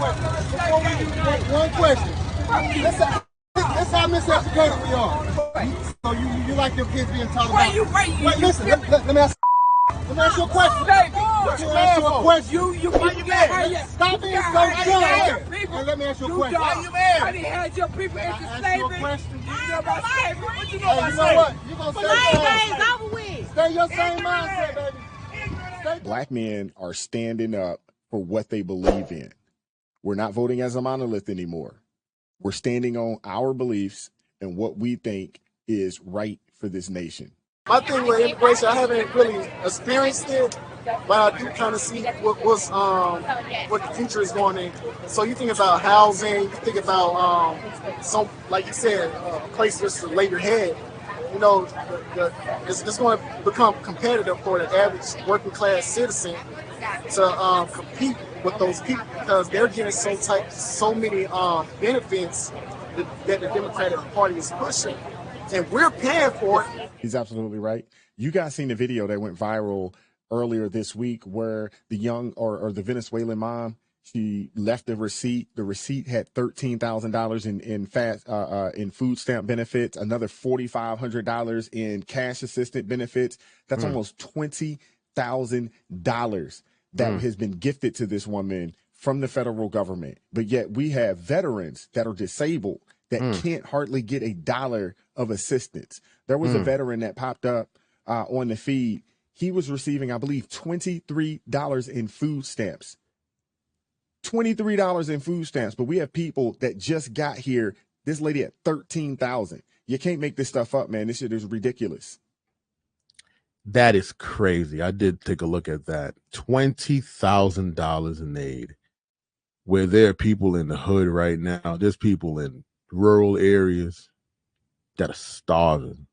question. Before we do one question. That's how miseducated we are. So you like your kids being taught about. Wait, listen. Let me ask. Let me ask you a question. Let me ask you a question. Why you mad? Stop being so dumb. And let me ask you a question. Why you mad? I didn't have your people into Ask slavery. you a question. You know about slavery. What you know Hey, about you know slavery? what? You gonna stay Slave days over with. Stay your same mindset, baby. Black men are standing up for what they believe in. We're not voting as a monolith anymore. We're standing on our beliefs and what we think is right for this nation. My thing with immigration, I haven't really experienced it, but I do kind of see what the future is going in. So you think about housing, you think about some, like you said, a place just to lay your head. You know, it's going to become competitive for the average working class citizen to compete with those people because they're getting so many benefits that the Democratic Party is pushing, and we're paying for it. He's absolutely right. You guys seen the video that went viral earlier this week where the young or the Venezuelan mom, she left the receipt. The receipt had $13,000 in food stamp benefits, another $4,500 in cash assistant benefits. That's almost $20,000 that has been gifted to this woman from the federal government. But yet we have veterans that are disabled that can't hardly get $1 of assistance. There was a veteran that popped up on the feed. He was receiving, I believe, $23 in food stamps. $23 in food stamps. But we have people that just got here. This lady at $13,000. You can't make this stuff up, man. This shit is ridiculous. That is crazy. I did take a look at that. $20,000 in aid. Where there are people in the hood right now. There's people in rural areas that are starving.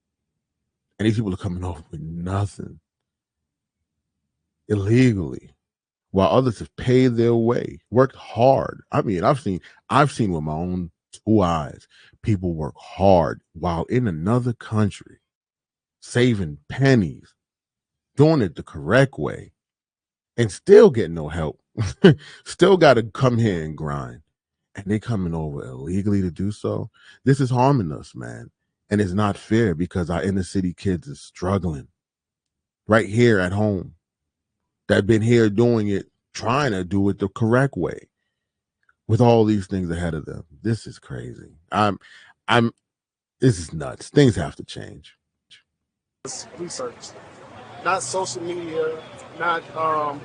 And these people are coming over with nothing. Illegally. While others have paid their way, worked hard. I mean, I've seen with my own two eyes, people work hard while in another country, saving pennies, doing it the correct way, and still get no help. Still got to come here and grind. And they coming over illegally to do so. This is harming us, man. And it's not fair because our inner city kids are struggling right here at home. That been here doing it, trying to do it the correct way with all these things ahead of them. This is crazy. This is nuts. Things have to change. Research, not social media, not going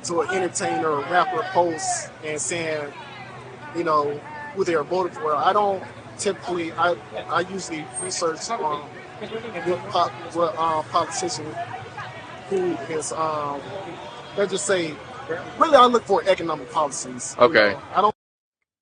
to an entertainer or rapper post and saying, you know, who they are voting for. I don't typically, I usually research what politician who is, let's just say, really I look for economic policies. Okay. You know, I don't.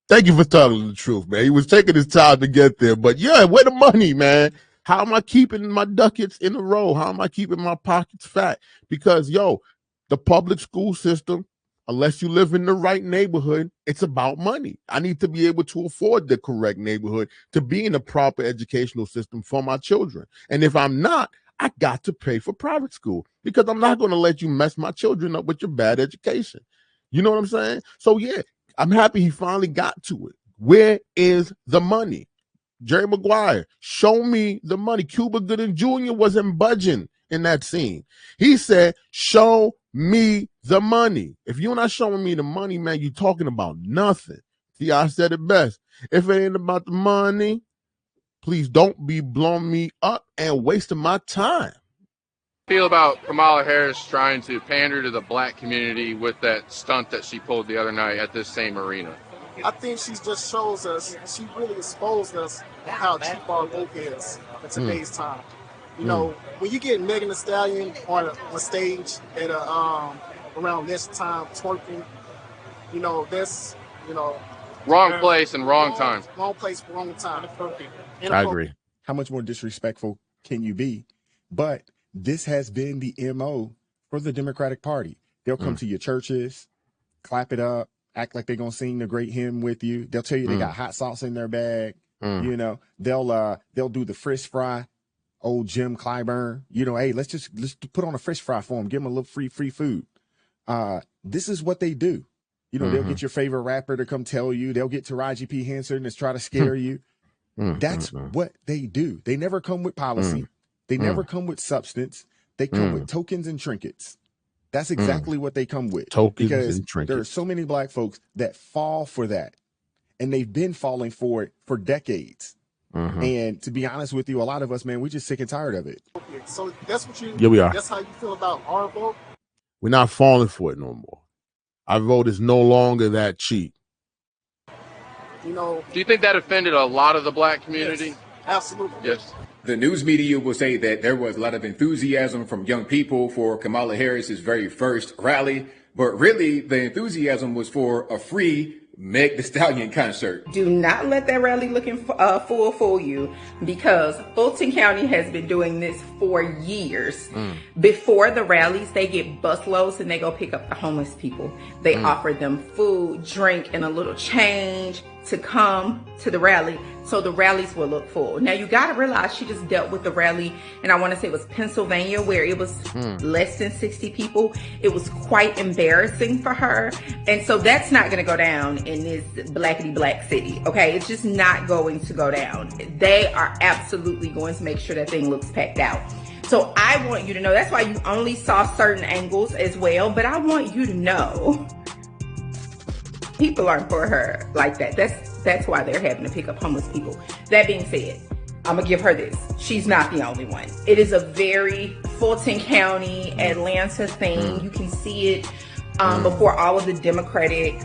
Thank you for telling the truth, man. He was taking his time to get there. But yeah, where the money, man? How am I keeping my ducats in a row? How am I keeping my pockets fat? Because, the public school system, unless you live in the right neighborhood, it's about money. I need to be able to afford the correct neighborhood to be in a proper educational system for my children. And if I'm not, I got to pay for private school because I'm not going to let you mess my children up with your bad education. You know what I'm saying? So, yeah, I'm happy he finally got to it. Where is the money? Jerry Maguire, show me the money. Cuba Gooding Jr. wasn't budging in that scene. He said, show me the money. If you're not showing me the money, man, you're talking about nothing. See, I said it best. If it ain't about the money, please don't be blowing me up and wasting my time. Feel about Kamala Harris trying to pander to the black community with that stunt that she pulled the other night at this same arena? I think she just shows us, she really exposed us how cheap our vote is in today's time. You know, when you get Megan Thee Stallion on a stage at around this time twerking, that's, Wrong place and wrong time. Wrong place, wrong time. I agree. How much more disrespectful can you be? But this has been the MO for the Democratic Party. They'll come to your churches, clap it up, act like they're going to sing the great hymn with you. They'll tell you they got hot sauce in their bag. They'll do the fish fry. Old Jim Clyburn, hey, let's put on a fish fry for him. Give him a little free food. This is what they do. You know, they'll get your favorite rapper to come tell you. They'll get Taraji P. Henson to try to scare you. That's what they do. They never come with policy. They never come with substance. They come with tokens and trinkets. That's exactly what they come with. Tokens because and trinkets. there are so many black folks that fall for that. And they've been falling for it for decades. And to be honest with you, a lot of us, man, we're just sick and tired of it. So that's what you. Yeah, we are. That's how you feel about our vote. We're not falling for it no more. Our vote is no longer that cheap. You know. Do you think that offended a lot of the black community? Yes, absolutely. Yes. The news media will say that there was a lot of enthusiasm from young people for Kamala Harris's very first rally, but really the enthusiasm was for a free Meg Thee Stallion concert. Do not let that rally looking fool you, because Fulton County has been doing this for years. Before the rallies, they get busloads and they go pick up the homeless people. They offer them food, drink, and a little change to come to the rally, so the rallies will look full. Now you got to realize she just dealt with the rally, and I want to say it was Pennsylvania, where it was less than 60 people. It was quite embarrassing for her, and so that's not going to go down in this blackity black city. Okay, it's just not going to go down. They are absolutely going to make sure that thing looks packed out. So I want you to know, that's why you only saw certain angles as well, but I want you to know people aren't for her like that. That's why they're having to pick up homeless people. That being said, I'm gonna give her this. She's not the only one. It is a very Fulton County, Atlanta thing. You can see it before all of the Democratic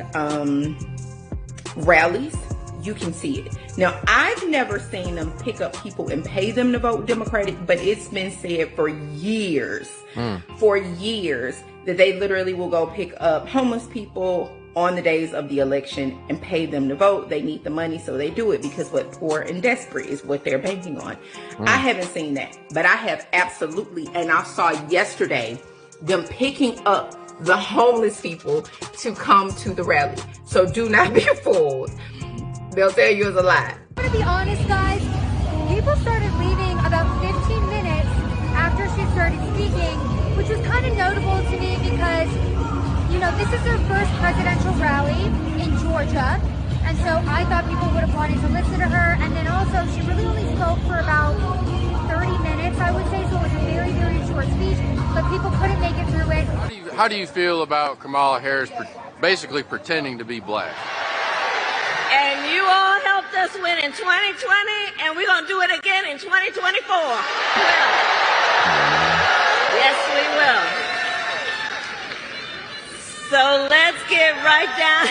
rallies. You can see it. Now, I've never seen them pick up people and pay them to vote Democratic, but it's been said for years, that they literally will go pick up homeless people on the days of the election and pay them to vote. They need the money, so they do it, because what poor and desperate is what they're banking on. I haven't seen that, but I have absolutely, and I saw yesterday them picking up the homeless people to come to the rally. So do not be fooled. They'll tell you it's a lie. I'm gonna be honest, guys. People started leaving about 15 minutes after she started speaking, which was kind of notable to me because, you know, this is her first presidential rally in Georgia, and so I thought people would have wanted to listen to her. And then also, she really only spoke for about 30 minutes, I would say, so it was a very, very short speech, but people couldn't make it through it. How do you feel about Kamala Harris basically pretending to be black? And you all helped us win in 2020, and we're going to do it again in 2024. Yes, we will. So let's get right down.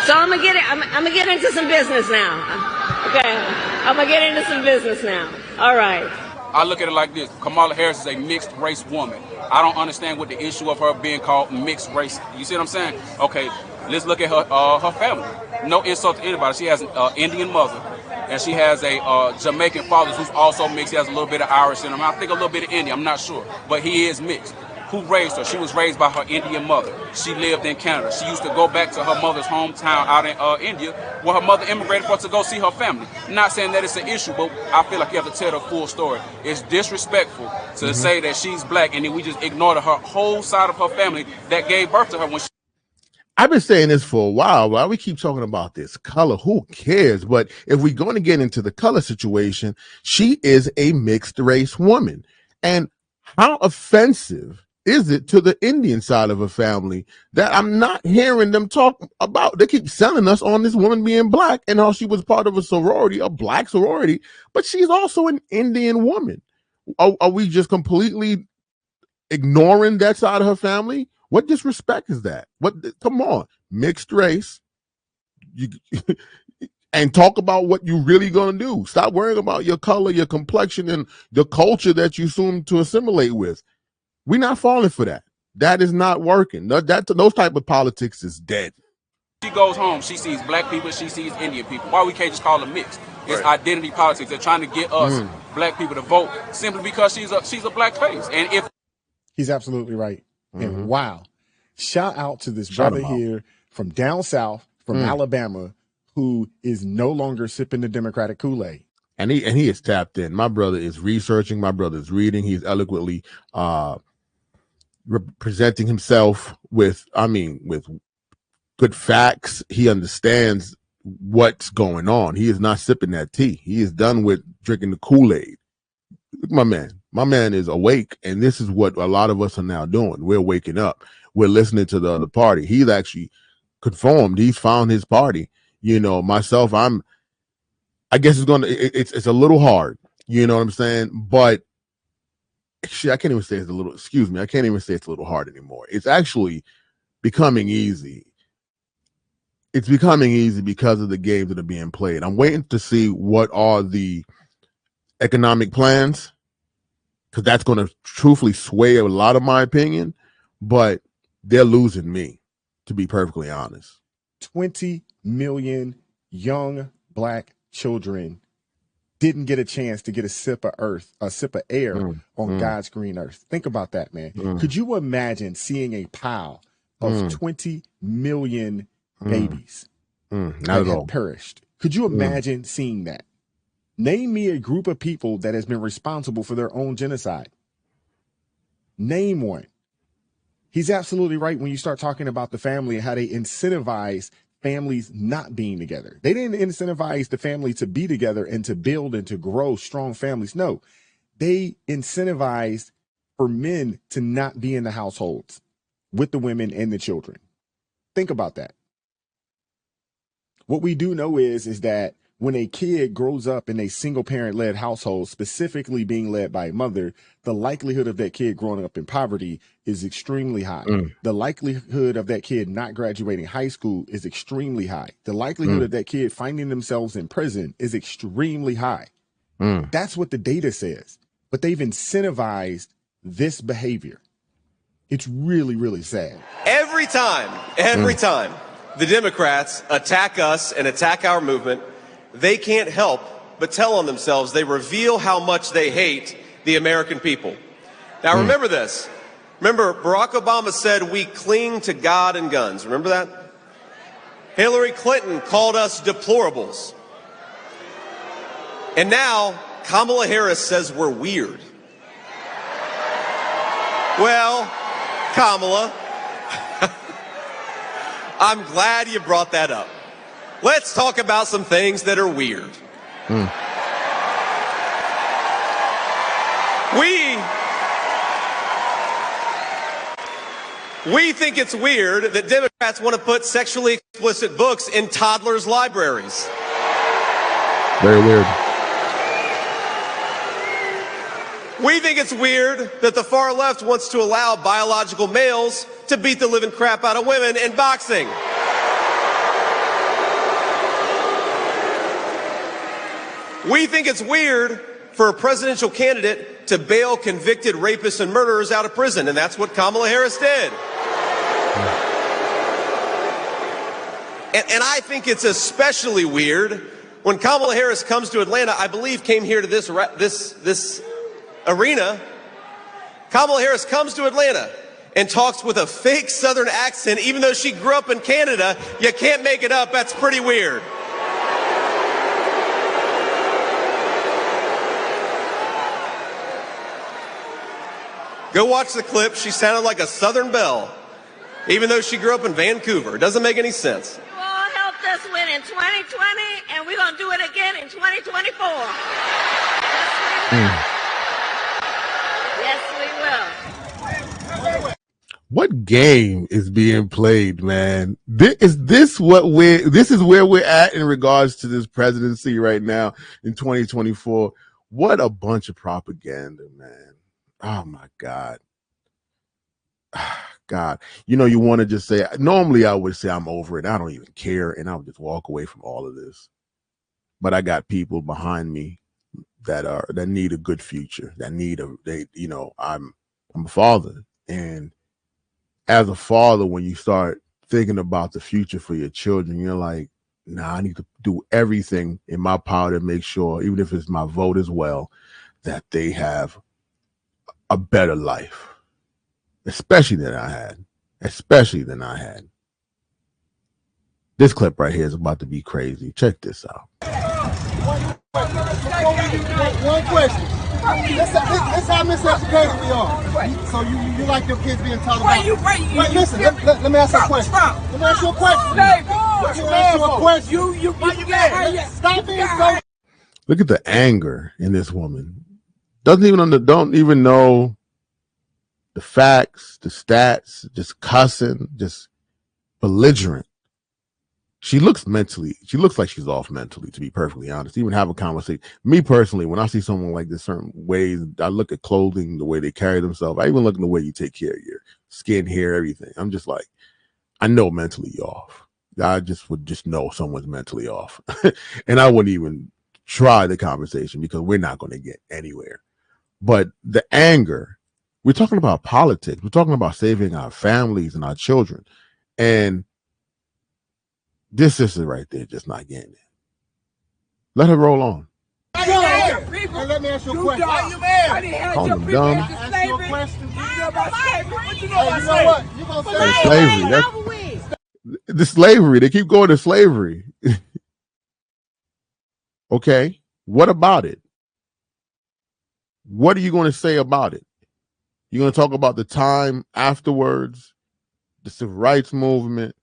So I'm gonna get into some business now. Okay, I'm gonna get into some business now. All right. I look at it like this: Kamala Harris is a mixed race woman. I don't understand what the issue of her being called mixed race. You see what I'm saying? Okay, let's look at her family. No insult to anybody. She has an Indian mother, and she has a Jamaican father who's also mixed. He has a little bit of Irish in him. I think a little bit of Indian. I'm not sure, but he is mixed. Who raised her? She was raised by her Indian mother. She lived in Canada. She used to go back to her mother's hometown out in India, where her mother immigrated for to go see her family. Not saying that it's an issue, but I feel like you have to tell the full story. It's disrespectful to say that she's black and then we just ignored her whole side of her family that gave birth to her when she. I've been saying this for a while. Why we keep talking about this color? Who cares? But if we're going to get into the color situation, she is a mixed race woman. And how offensive is it to the Indian side of a family that I'm not hearing them talk about? They keep selling us on this woman being black and how she was part of a sorority, a black sorority, but she's also an Indian woman. Are we just completely ignoring that side of her family? What disrespect is that? Come on, mixed race, and talk about what you're really gonna do. Stop worrying about your color, your complexion, and the culture that you assume to assimilate with. We're not falling for that. That is not working. Those type of politics is dead. She goes home, she sees black people, she sees Indian people. Why we can't just call them mixed? It's identity politics. They're trying to get us black people to vote simply because she's a black face. And if he's absolutely right. And wow, shout out to this brother here from down south, from Alabama, who is no longer sipping the Democratic Kool-Aid. And he is tapped in. My brother is researching. My brother is reading. He's eloquently presenting himself with good facts. He understands what's going on. He is not sipping that tea. He is done with drinking the Kool-Aid. Look, my man is awake, and this is what a lot of us are now doing. We're waking up. We're listening to the other party. He's actually conformed. He's found his party. Myself, I guess it's a little hard. You know what I'm saying? But shit, I can't even say it's a little, excuse me, I can't even say it's a little hard anymore. It's actually becoming easy. It's becoming easy because of the games that are being played. I'm waiting to see what are the economic plans, because that's going to truthfully sway a lot of my opinion, but they're losing me, to be perfectly honest. 20 million young Black children didn't get a chance to get a sip of air on God's green earth. Think about that, man. Could you imagine seeing a pile of 20 million babies that have perished? Could you imagine seeing that? Name me a group of people that has been responsible for their own genocide. Name one. He's absolutely right when you start talking about the family and how they incentivize families not being together. They didn't incentivize the family to be together and to build and to grow strong families. No, they incentivized for men to not be in the households with the women and the children. Think about that. What we do know is that when a kid grows up in a single parent led household, specifically being led by a mother, the likelihood of that kid growing up in poverty is extremely high. The likelihood of that kid not graduating high school is extremely high. The likelihood of that kid finding themselves in prison is extremely high. That's what the data says. But they've incentivized this behavior. It's really, really sad. Every time the Democrats attack us and attack our movement, they can't help but tell on themselves. They reveal how much they hate the American people. Now, remember this. Remember, Barack Obama said we cling to God and guns. Remember that? Hillary Clinton called us deplorables. And now Kamala Harris says we're weird. Well, Kamala, I'm glad you brought that up. Let's talk about some things that are weird. We think it's weird that Democrats want to put sexually explicit books in toddlers' libraries. Very weird. We think it's weird that the far left wants to allow biological males to beat the living crap out of women in boxing. We think it's weird for a presidential candidate to bail convicted rapists and murderers out of prison, and that's what Kamala Harris did. And I think it's especially weird when Kamala Harris comes to Atlanta. I believe came here to this arena. Kamala Harris comes to Atlanta and talks with a fake Southern accent, even though she grew up in Canada. You can't make it up. That's pretty weird. Go watch the clip. She sounded like a Southern belle, even though she grew up in Vancouver. It doesn't make any sense. You all helped us win in 2020, and we're going to do it again in 2024. Yes, we will. What game is being played, man? Is this where we're at in regards to this presidency right now in 2024? What a bunch of propaganda, man. Oh my God. God, you want to just say, normally I would say I'm over it. I don't even care. And I would just walk away from all of this. But I got people behind me that need a good future, I'm a father. And as a father, when you start thinking about the future for your children, you're like, nah, I need to do everything in my power to make sure, even if it's my vote as well, that they have a better life, especially than I had. This clip right here is about to be crazy. Check this out. Before we do one question. This how miseducated we are. So you like your kids being taught about. Wait, listen. Let me ask you a question. Let me ask you a question. Let me ask you a question. You stop being so. Look at the anger in this woman. Don't even know the facts, the stats, just cussing, just belligerent. She looks like she's off mentally, to be perfectly honest. Even have a conversation. Me personally, when I see someone like this, certain ways, I look at clothing, the way they carry themselves. I even look at the way you take care of your skin, hair, everything. I'm just like, I know mentally you're off. I would just know someone's mentally off. And I wouldn't even try the conversation because we're not going to get anywhere. But the anger, we're talking about politics. We're talking about saving our families and our children. And this sister right there just not getting it. Let her roll on. And let me ask you a question. Why you mad? Call them dumb. Ask you a question. You know what? You gonna say slavery. The slavery. They keep going to slavery. Okay. What about it? What are you going to say about it? You're going to talk about the time afterwards, the civil rights movement,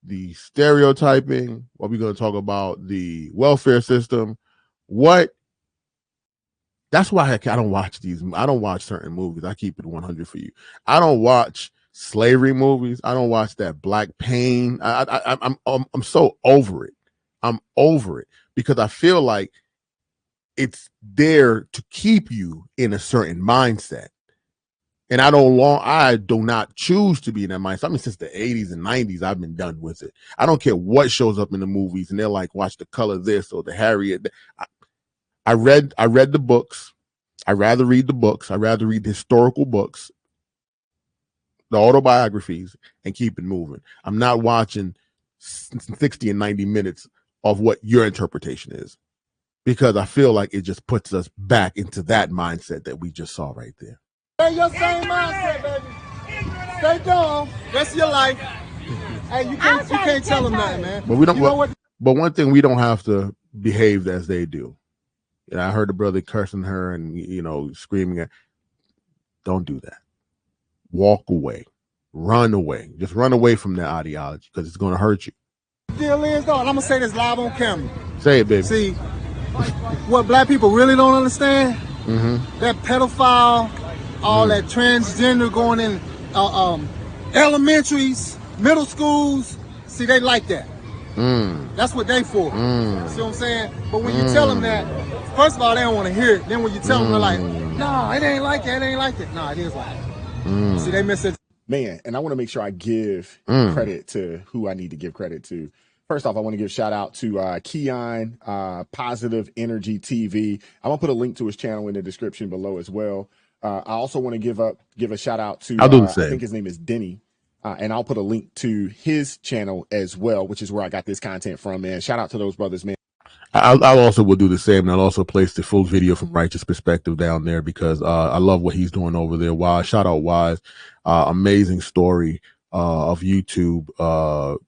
the stereotyping. What are we going to talk about? The welfare system. What? That's why I don't watch these. I don't watch certain movies. I keep it 100 for you. I don't watch slavery movies. I don't watch that black pain. I'm so over it. I'm over it because I feel like it's there to keep you in a certain mindset. And I do not choose to be in that mindset. I mean, since the 80s and 90s, I've been done with it. I don't care what shows up in the movies, and they're like, watch The Color this or The Harriet. I read the books. I rather read the books. I rather read the historical books, the autobiographies, and keep it moving. I'm not watching 60 and 90 minutes of what your interpretation is, because I feel like it just puts us back into that mindset that we just saw right there. Stay your same mindset, baby. Stay dumb. That's your life. Hey, you can't tell them nothing, man. But we don't. But one thing, we don't have to behave as they do. You know, I heard the brother cursing her and screaming at. Don't do that. Walk away. Run away. Just run away from that ideology because it's going to hurt you. The deal is, though, and I'm gonna say this live on camera. Say it, baby. See, what black people really don't understand, that pedophile, all that transgender going in elementaries, middle schools, see, they like that. That's what they for. See what I'm saying? But when you tell them that, first of all, they don't want to hear it. Then when you tell them, they're like, no, it ain't like that. It ain't like that. No, it is like that. See, they miss it. Man, and I want to make sure I give credit to who I need to give credit to. First off, I want to give a shout out to Keon, Positive Energy TV. I'm going to put a link to his channel in the description below as well. I also want to give a shout out to, I think his name is Denny. And I'll put a link to his channel as well, which is where I got this content from, man. Shout out to those brothers, man. I also will do the same, and I'll also place the full video from Righteous Perspective down there because I love what he's doing over there. Wise, shout out Wise, amazing story of YouTube,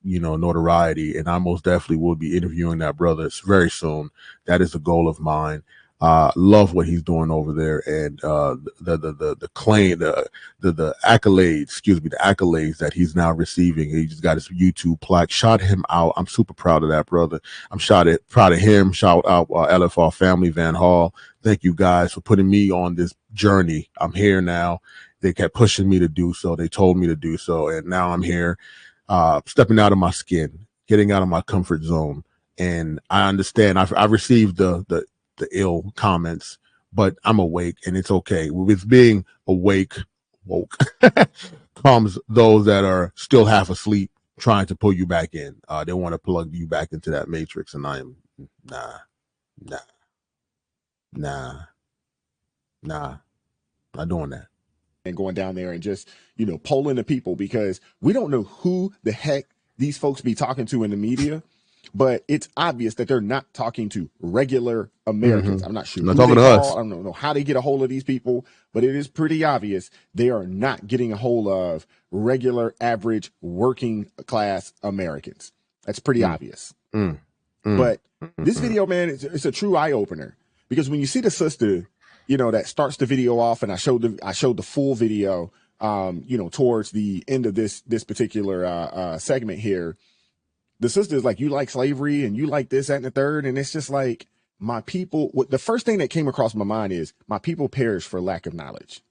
notoriety, and I most definitely will be interviewing that brother very soon. That is a goal of mine. Love what he's doing over there, and the claim, the accolades that he's now receiving. He just got his YouTube plaque. Shout him out. I'm super proud of that brother. I'm proud of him. Shout out LFR family, Van Hall. Thank you guys for putting me on this journey. I'm here now. They kept pushing me to do so. They told me to do so, and now I'm here, stepping out of my skin, getting out of my comfort zone. And I understand. I've received the ill comments, but I'm awake and it's okay. With being woke comes those that are still half asleep trying to pull you back in. They want to plug you back into that matrix, and I am not doing that. And going down there and just, polling the people, because we don't know who the heck these folks be talking to in the media. But it's obvious that they're not talking to regular Americans. I'm not sure. Not talking to us. I don't know how they get a hold of these people, but it is pretty obvious they are not getting a hold of regular, average, working class Americans. That's pretty obvious. But this video, man, it's a true eye opener, because when you see the sister, that starts the video off, and I showed the full video, towards the end of this particular segment here. The sister is like, you like slavery and you like this, that, and the third. And it's just like, my people, the first thing that came across my mind is, my people perish for lack of knowledge.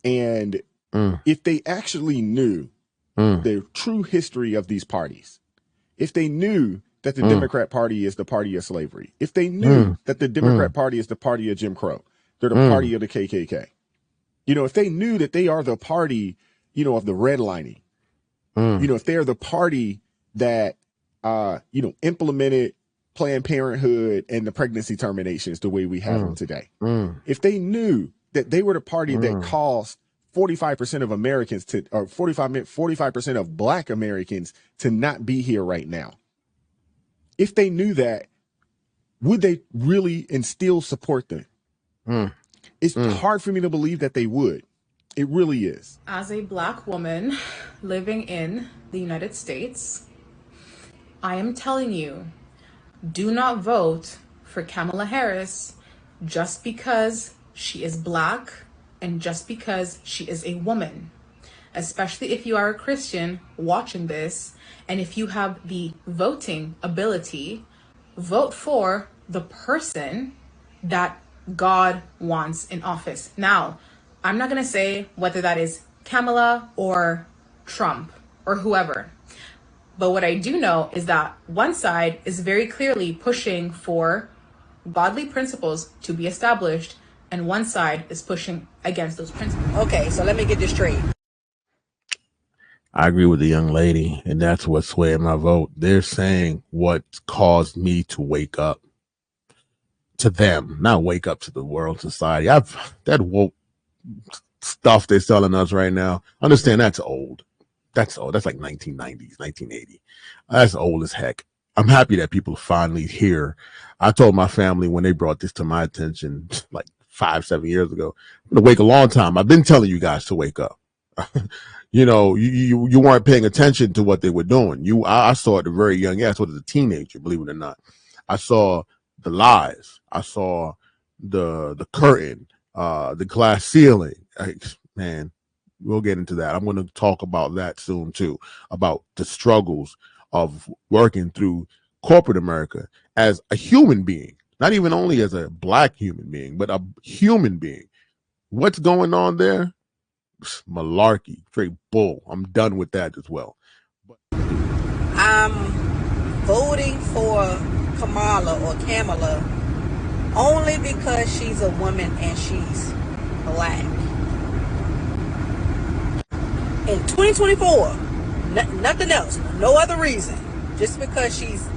And if they actually knew the true history of these parties, if they knew that the Democrat Party is the party of slavery, if they knew that the Democrat Party is the party of Jim Crow, they're the party of the KKK, if they knew that they are the party, of the redlining, if they're the party that, implemented Planned Parenthood and the pregnancy terminations the way we have them today, if they knew that they were the party that caused 45% of Americans or 45% of Black Americans to not be here right now, if they knew that, would they really and still support them? It's hard for me to believe that they would. It really is. As a Black woman living in the United States, I am telling you, do not vote for Kamala Harris just because she is Black and just because she is a woman. Especially if you are a Christian watching this, and if you have the voting ability, vote for the person that God wants in office. Now, I'm not going to say whether that is Kamala or Trump or whoever. But what I do know is that one side is very clearly pushing for godly principles to be established, and one side is pushing against those principles. Okay, so let me get this straight. I agree with the young lady, and that's what's swaying my vote. They're saying what caused me to wake up to them, not wake up to the world, society. That woke stuff they're selling us right now. Understand that's old. That's old. That's like 1990s, 1980. That's old as heck. I'm happy that people finally hear. I told my family when they brought this to my attention like 5-7 years ago, I'm gonna wake a long time. I've been telling you guys to wake up. You weren't paying attention to what they were doing. I saw it at a very young age. I saw it as a teenager, believe it or not. I saw the lies. I saw the curtain, the glass ceiling. Man, we'll get into that. I'm going to talk about that soon too, about the struggles of working through corporate America as a human being, not even only as a Black human being, but a human being. What's going on there? Malarkey, straight bull. I'm done with that as well. I'm voting for Kamala only because she's a woman and she's Black. In 2024, nothing else, no other reason. Just because she's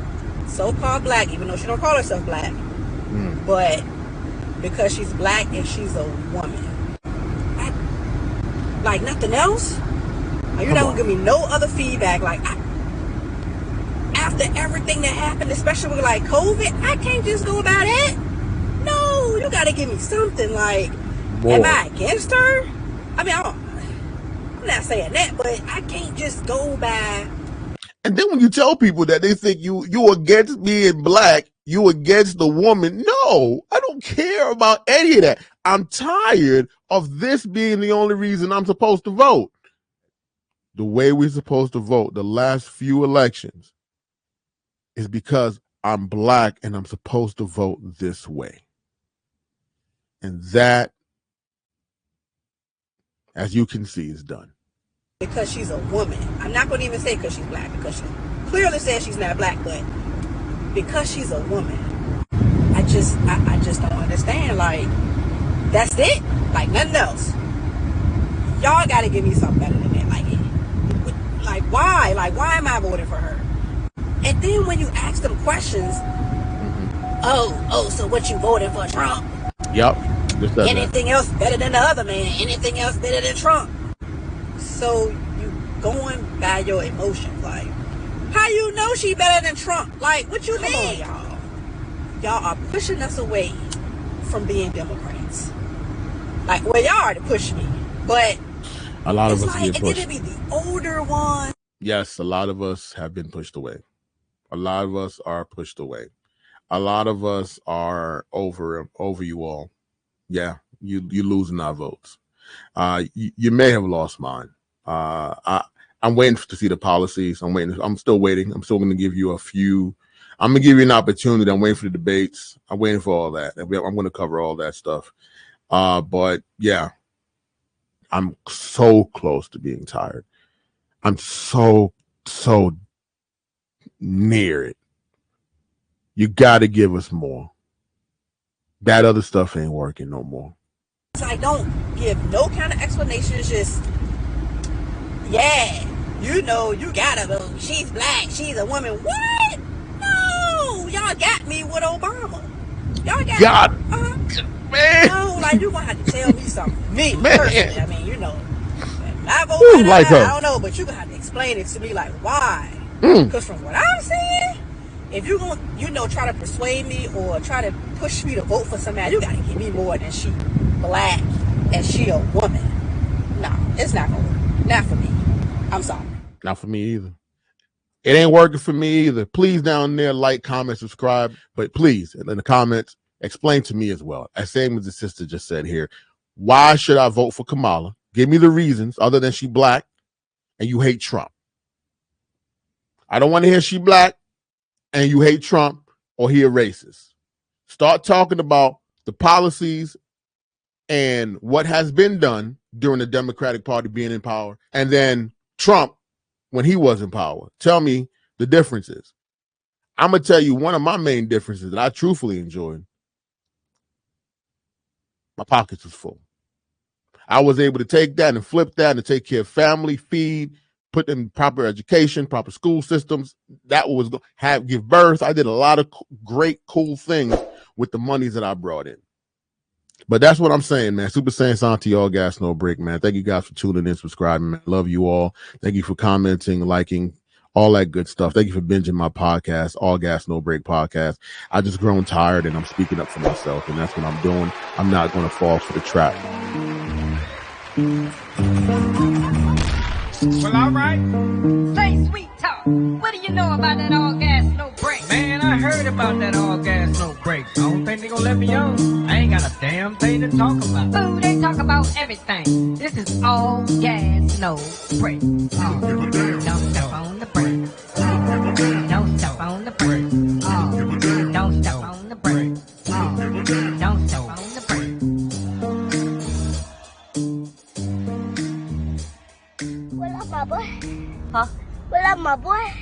so-called Black, even though she don't call herself Black, but because she's Black and she's a woman. Like nothing else? You're not gonna give me no other feedback. Like after everything that happened, especially with like COVID, I can't just go about it. No, you gotta give me something. Like, am I against her? I mean, I'm not saying that, but I can't just go by. And then when you tell people that, they think you against being Black, you against the woman. No, I don't care about any of that. I'm tired of this being the only reason I'm supposed to vote. The way we're supposed to vote the last few elections is because I'm Black and I'm supposed to vote this way. And that, as you can see, is done. Because she's a woman. I'm not going to even say because she's Black, because she clearly says she's not Black, but because she's a woman. I just don't understand. Like, that's it? Like, nothing else? Y'all got to give me something better than that. Like, why? Like, why am I voting for her? And then when you ask them questions, so what, you voted for Trump? Yep. Anything else better than the other man? Anything else better than Trump? So you going by your emotions. Like, how you know she better than Trump? Like, what you mean? Come on, y'all. Y'all are pushing us away from being Democrats. Like, well, y'all already pushed me, but a lot of us like, get pushed. It'd be the older one. Yes, a lot of us have been pushed away. A lot of us are pushed away. A lot of us are over you all. Yeah, you losing our votes. You may have lost mine. I'm waiting to see the policies. I'm still waiting. I'm still going to give you a few. I'm going to give you an opportunity. I'm waiting for the debates. I'm waiting for all that. I'm going to cover all that stuff. But yeah, I'm so close to being tired. I'm so near it. You got to give us more. That other stuff ain't working no more. I don't give no kind of explanations. Just, yeah, you know, you gotta go. She's black. She's a woman. What? No, y'all got me with Obama. Y'all got me. Man. No, like you gonna have to tell me something. Me personally. I mean, you know, I vote like I don't know, but you gonna have to explain it to me. Like why? Because from what I'm saying, if you gonna, you know, try to persuade me or try to push me to vote for somebody, you gotta give me more than she black and she a woman. No, it's not gonna work. Not for me. I'm sorry. Not for me either. It ain't working for me either. Please down there, like, comment, subscribe. But please, in the comments, explain to me as well. As same as the sister just said here. Why should I vote for Kamala? Give me the reasons other than she black and you hate Trump. I don't want to hear she black and you hate Trump or he a racist. Start talking about the policies and what has been done during the Democratic Party being in power, and then Trump when he was in power. Tell me the differences. I'm going to tell you one of my main differences that I truthfully enjoyed. My pockets was full. I was able to take that and flip that and take care of family, feed, put them in proper education, proper school systems. That was give birth. I did a lot of great, cool things with the monies that I brought in. But that's what I'm saying, man. Super Saiyan Santi, all gas, no break, man. Thank you guys for tuning in, subscribing, man. Love you all. Thank you for commenting, liking, all that good stuff. Thank you for binging my podcast, All Gas, No Break podcast. I just grown tired and I'm speaking up for myself, and that's what I'm doing. I'm not going to fall for the trap. Well, all right. Say sweet talk. What do you know about that all gas, no break? Man, I heard about that all gas, no break. I don't think they gonna let me on. I ain't got a damn thing to talk about. Ooh, they talk about everything. This is all gas, no break. Oh, don't step on the brake. Oh, don't step on the brake. Oh, don't step on the brake. Oh, don't step on the brake. What up, my boy? Huh? What up, my boy?